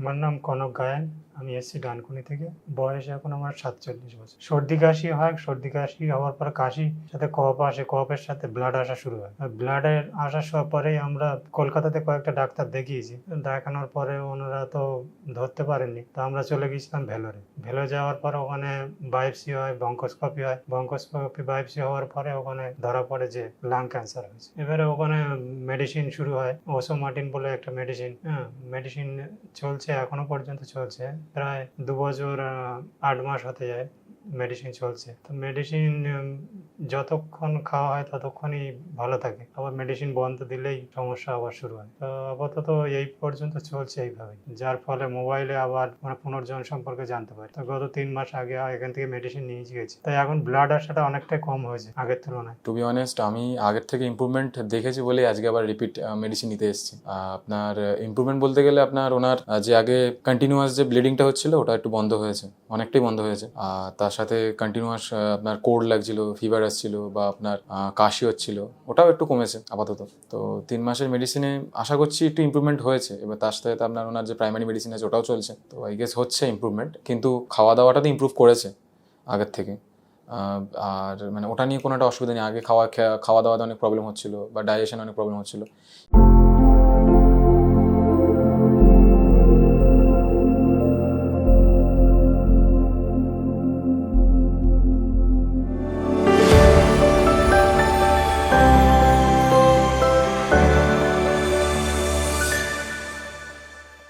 আমার নাম কনক গায়েন। আমি এসেছি ডানকুনি থেকে। বয়স এখন আমার 47 বছর। সর্দি কাশি হয়, সর্দি কাশি হওয়ার পর কাশি সাথে কফ আসে, কফের সাথে ব্লাড আসা শুরু হয়। ব্লাডের আসার পরেই আমরা কলকাতাতে কয়েকটা ডাক্তার দেখিয়েছি। দেখানোর পরে ওনারা তো ধরতে পারেননি, তো আমরা চলে গেছিলাম ভেলোরে। ভেলোরে যাওয়ার পর ওখানে বায়োপসি হয়, বঙ্কোস্কোপি হয়। বঙ্কোস্কোপি বায়োপসি হওয়ার পরে ওখানে ধরা পড়ে যে লাং ক্যান্সার হয়েছে। এবারে ওখানে মেডিসিন শুরু হয়, ওসোমার্টিন বলে একটা মেডিসিন। মেডিসিন চলছে, এখনো পর্যন্ত চলছে। প্রায় 2 বছর 8 মাস হতে যায় মেডিসিন চলছে। তো মেডিসিন যতক্ষণ খাওয়া হয় ততক্ষণই ভালো থাকে, আবার মেডিসিন বন্ধ দিলেই সমস্যা আবার শুরু হয়। তো আপাতত এই পর্যন্ত চলছে এইভাবে, যার ফলে মোবাইলে আবার মানে পুনর্জন সম্পর্কে জানতে পারি। তো গত 3 মাস আগে এখান থেকে মেডিসিন নিয়ে গেছি, তাই এখন ব্লাড আসাটা অনেকটাই কম হয়েছে আগের তুলনায়। টু বি অনেস্ট, আমি আগের থেকে ইম্প্রুভমেন্ট দেখেছি বলে আজকে আবার রিপিট মেডিসিন নিতে এসেছি। আপনার ইম্প্রুভমেন্ট বলতে গেলে আপনার ওনার যে আগে কন্টিনিউয়াস যে ব্লিডিংটা হচ্ছিল ওটা একটু বন্ধ হয়েছে, অনেকটাই বন্ধ হয়েছে। তার সাথে কন্টিনিউয়াস আপনার কোল্ড লাগছিল, ফিভার আসছিল বা আপনার কাশি হচ্ছিল, ওটাও একটু কমেছে আপাতত। তো 3 মাসের মেডিসিনে আশা করছি একটু ইম্প্রুভমেন্ট হয়েছে। এবার তার সাথে আপনার ওনার যে প্রাইমারি মেডিসিন আছে ওটাও চলছে। তো আই গেস হচ্ছে ইম্প্রুভমেন্ট, কিন্তু খাওয়া দাওয়াটাতে ইম্প্রুভ করেছে আগের থেকে। আর মানে ওটা নিয়ে কোনো একটা অসুবিধা নেই। আগে খাওয়া দাওয়াতে অনেক প্রবলেম হচ্ছিল বা ডাইজেশনে অনেক প্রবলেম হচ্ছিল।